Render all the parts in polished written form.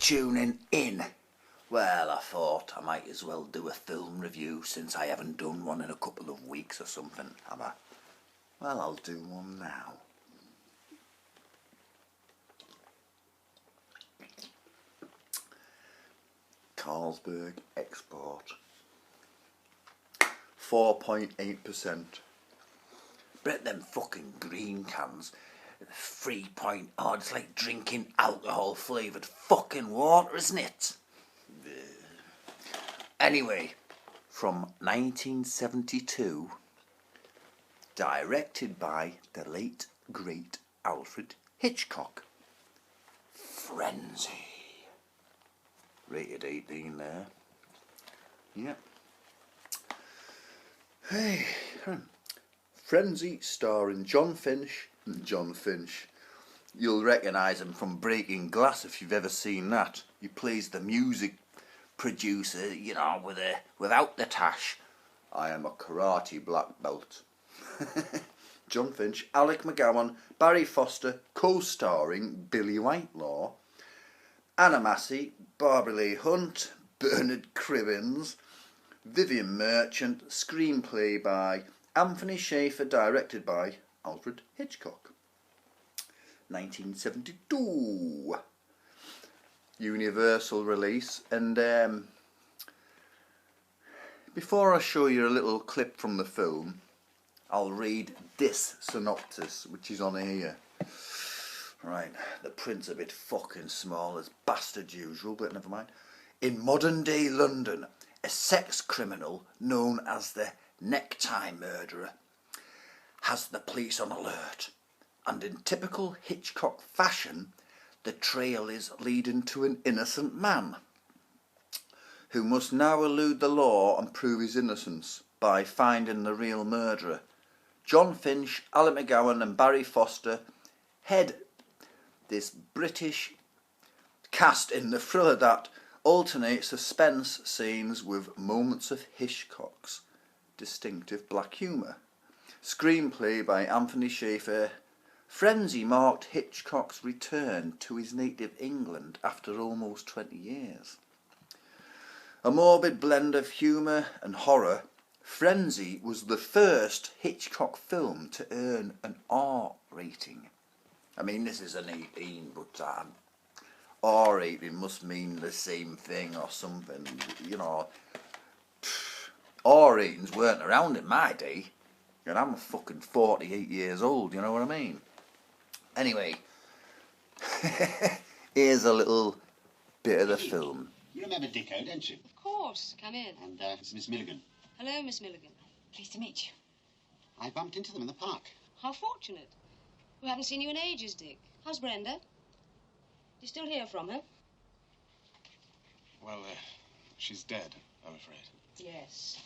tuning in. Well, I thought I might as well do a film review since I haven't done one in a couple of weeks or something, have I? Well, I'll do one now. Carlsberg Export. 4.8%. Bet them fucking green cans. 3 point, oh, it's like drinking alcohol flavoured fucking water, isn't it? Anyway, from 1972, directed by the late great Alfred Hitchcock. Frenzy. Rated 18 there. Yep. Hey, Frenzy starring John Finch. You'll recognise him from Breaking Glass if you've ever seen that. He plays the music producer, you know, without the tash. I am a karate black belt. John Finch, Alec McGowan, Barry Foster, co-starring Billy Whitelaw, Anna Massey, Barbara Leigh Hunt, Bernard Cribbins, Vivian Merchant, screenplay by Anthony Schaefer, directed by Alfred Hitchcock. 1972. Universal release. And before I show you a little clip from the film, I'll read this synopsis, which is on here. Right, the print's a bit fucking small as bastard usual, but never mind. In modern day London, a sex criminal known as the Necktie Murderer has the police on alert, and in typical Hitchcock fashion, the trail is leading to an innocent man who must now elude the law and prove his innocence by finding the real murderer. John Finch, Alec McGowan and Barry Foster head this British cast in the thriller that alternates suspense scenes with moments of Hitchcock's distinctive black humour. Screenplay by Anthony Schaefer. Frenzy marked Hitchcock's return to his native England after almost 20 years. A morbid blend of humour and horror, Frenzy was the first Hitchcock film to earn an R rating. I mean, this is an 18, but R rating must mean the same thing or something, you know. R ratings weren't around in my day, and I'm fucking 48 years old, you know what I mean? Anyway, here's a little bit of the film. You remember Dicko, don't you? Of course. Come in. And it's Miss Milligan. Hello, Miss Milligan. Pleased to meet you. I bumped into them in the park. How fortunate. We haven't seen you in ages, Dick. How's Brenda? Do you still hear from her? Well, she's dead, I'm afraid. Yes.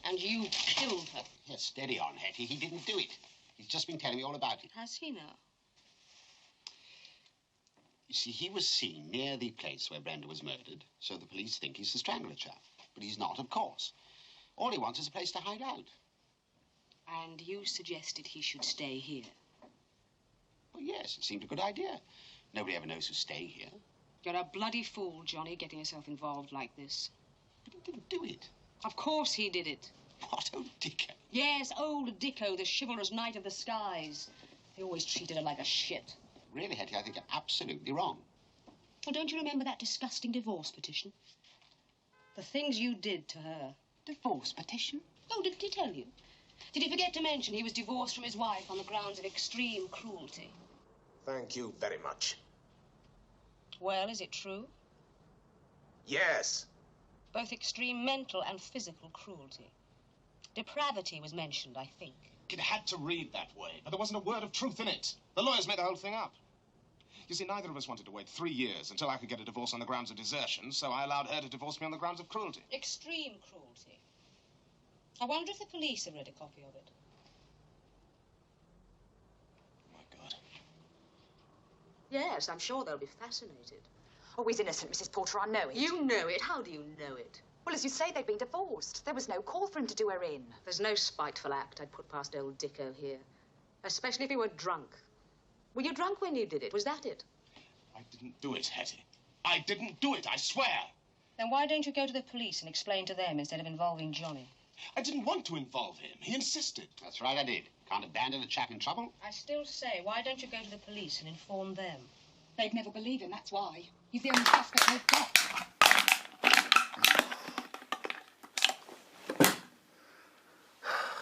And you killed her. Yes, steady on, Hetty. He didn't do it. He's just been telling me all about it. Has he now? You see, he was seen near the place where Brenda was murdered, so the police think he's the strangler chap. But he's not, of course. All he wants is a place to hide out. And you suggested he should stay here? Well, yes, it seemed a good idea. Nobody ever knows who stay here. You're a bloody fool, Johnny, getting yourself involved like this. But he didn't do it. Of course he did it. What, old Dicko? Yes, old Dicko, the chivalrous knight of the skies. They always treated her like a shit. Really, Hetty, I think you're absolutely wrong. Well, don't you remember that disgusting divorce petition? The things you did to her. Divorce petition? Oh, did he tell you? Did he forget to mention he was divorced from his wife on the grounds of extreme cruelty? Thank you very much. Well, is it true? Yes. Both extreme mental and physical cruelty. Depravity was mentioned, I think. It had to read that way, but there wasn't a word of truth in it. The lawyers made the whole thing up. You see, neither of us wanted to wait 3 years until I could get a divorce on the grounds of desertion, so I allowed her to divorce me on the grounds of cruelty. Extreme cruelty. I wonder if the police have read a copy of it. My God. Yes, I'm sure they'll be fascinated. Oh, he's innocent, Mrs. Porter, I know it. You know it. How do you know it? Well, as you say, they've been divorced. There was no call for him to do her in. There's no spiteful act I'd put past old Dicko here. Especially if he were drunk. Were you drunk when you did it? Was that it? I I didn't do it, Hetty. I didn't do it, I swear. Then why don't you go to the police and explain to them instead of involving Johnny? I didn't want to involve him. He insisted. That's right, I did. Can't abandon a chap in trouble. I still say, why don't you go to the police and inform them? They'd never believe him, that's why. He's the only suspect they've got.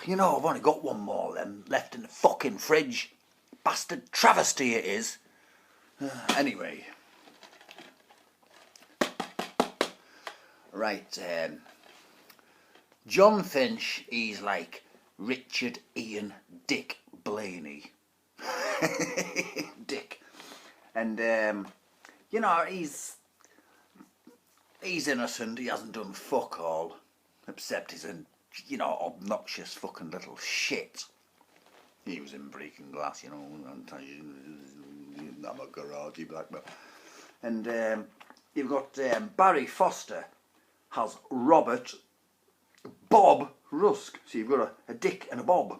You know, I've only got one more of them left in the fucking fridge. Bastard travesty it is. Anyway. Right, John Finch, he's like Richard Ian Dick Blaney. Dick. And, you know, he's innocent, he hasn't done fuck all, except he's a, you know, obnoxious fucking little shit. He was in Breaking Glass, you know, I'm a garagey black belt. And you've got Barry Foster has Robert Bob Rusk. So you've got a Dick and a Bob.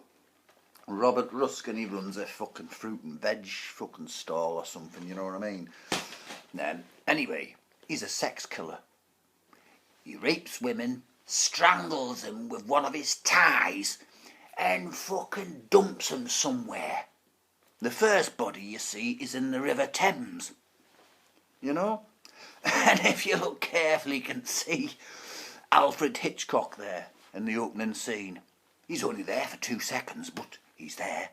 Robert Rusk, and he runs a fucking fruit and veg fucking stall or something, you know what I mean? Anyway, he's a sex killer. He rapes women, strangles them with one of his ties, and fucking dumps them somewhere. The first body you see is in the River Thames, you know? And if you look carefully, you can see Alfred Hitchcock there in the opening scene. He's only there for 2 seconds, but he's there.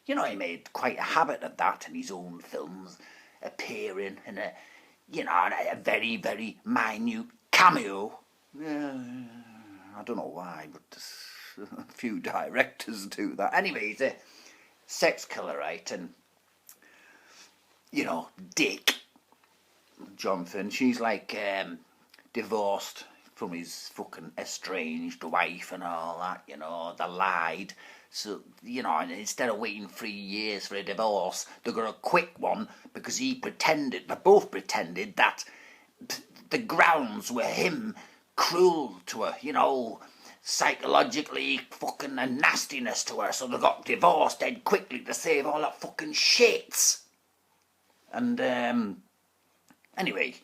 You know, he made quite a habit of that in his own films, appearing in a, you know, a very, very minute cameo. I don't know why, but a few directors do that. Anyway, he's a sex killer, right? And, you know, Dick, John Finch, he's like divorced from his fucking estranged wife and all that, you know, they lied. So, you know, instead of waiting 3 years for a divorce, they got a quick one because they both pretended that the grounds were him cruel to her, you know, psychologically fucking a nastiness to her, so they got divorced dead quickly to save all that fucking shit. And, anyway,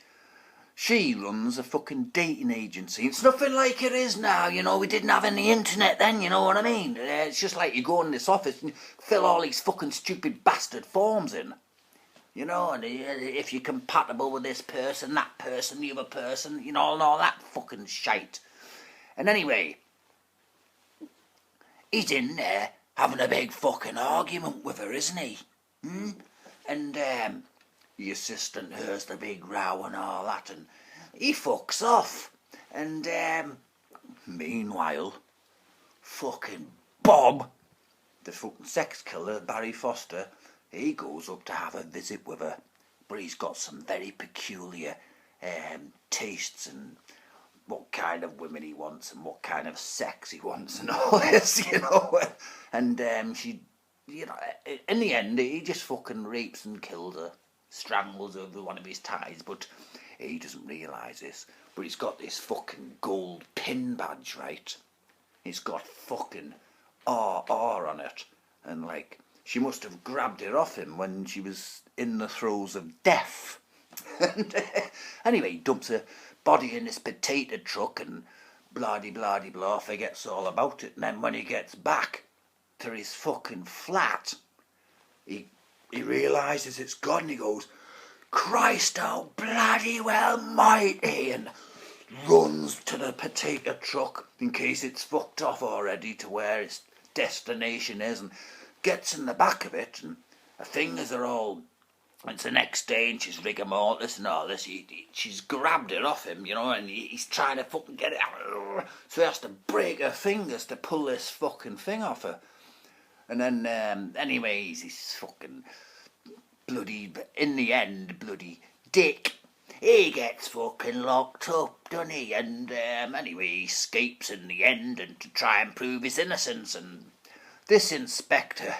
she runs a fucking dating agency. It's nothing like it is now, you know, we didn't have any internet then, you know what I mean? It's just like you go in this office and fill all these fucking stupid bastard forms in. You know, and if you're compatible with this person, that person, the other person, you know, and all that fucking shite. And anyway, he's in there having a big fucking argument with her, isn't he? And, the assistant hears the big row and all that, and he fucks off. And, meanwhile, fucking Bob, the fucking sex killer, Barry Foster, he goes up to have a visit with her, but he's got some very peculiar tastes and what kind of women he wants and what kind of sex he wants and all this, you know. And she, you know, in the end, he just fucking rapes and kills her, strangles her with one of his ties, but he doesn't realise this. But he's got this fucking gold pin badge, right? It's got fucking RR on it, and like, she must have grabbed it off him when she was in the throes of death. And anyway, he dumps her body in this potato truck and blah-de-blah-de-blah, forgets all about it. And then when he gets back to his fucking flat, he realises it's gone and he goes, Christ, oh bloody well mighty, and runs to the potato truck in case it's fucked off already to where its destination is, and gets in the back of it, and her fingers are all, it's the next day and she's rigor mortis and all this, she's grabbed it off him, you know, and he's trying to fucking get it out, so he has to break her fingers to pull this fucking thing off her. And then, anyways, he's fucking bloody, in the end, bloody Dick, he gets fucking locked up, doesn't he? And anyway, he escapes in the end and to try and prove his innocence. And this inspector,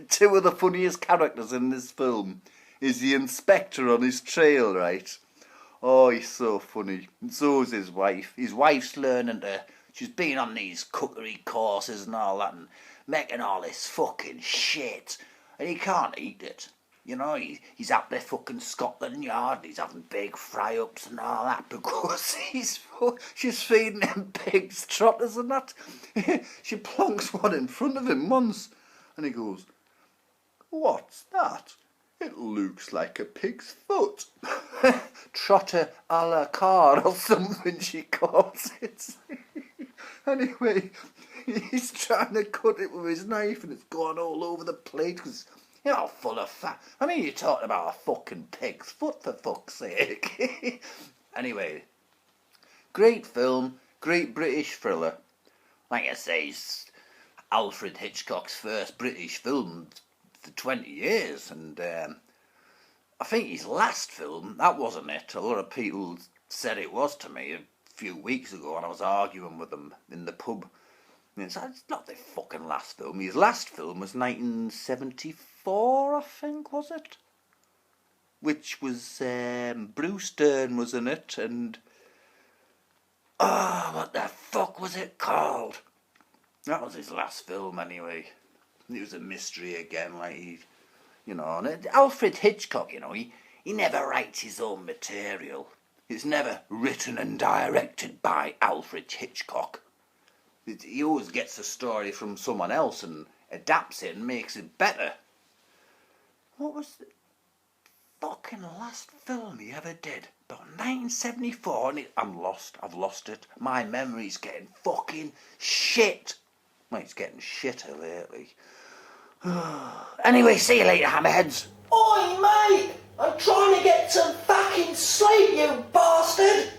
two of the funniest characters in this film, is the inspector on his trail, right? Oh, he's so funny. And so is his wife. His wife's learning she's been on these cookery courses and all that, and making all this fucking shit. And he can't eat it. You know, he's up there fucking Scotland Yard, he's having big fry-ups and all that because she's feeding him pigs trotters and that. She plonks one in front of him once and he goes, "What's that? It looks like a pig's foot." Trotter a la carte or something she calls it. Anyway, he's trying to cut it with his knife and it's gone all over the plate because, you know, full of fat. I mean, you're talking about a fucking pig's foot, for fuck's sake. Anyway, great film, great British thriller. Like I say, it's Alfred Hitchcock's first British film for 20 years, and I think his last film, that wasn't it. A lot of people said it was to me a few weeks ago, and I was arguing with them in the pub. And it's not the fucking last film. His last film was 1974, I think, was it? Which was, Bruce Dern was in it, and... oh, what the fuck was it called? That was his last film, anyway. It was a mystery again, like he... You know, and Alfred Hitchcock, you know, he never writes his own material. It's never written and directed by Alfred Hitchcock. He always gets a story from someone else and adapts it and makes it better. What was the fucking last film he ever did? About 1974, and I'm lost. I've lost it. My memory's getting fucking shit. Well, it's getting shitter lately. Anyway, see you later, hammerheads. Oi, mate! I'm trying to get some fucking sleep, you bastard!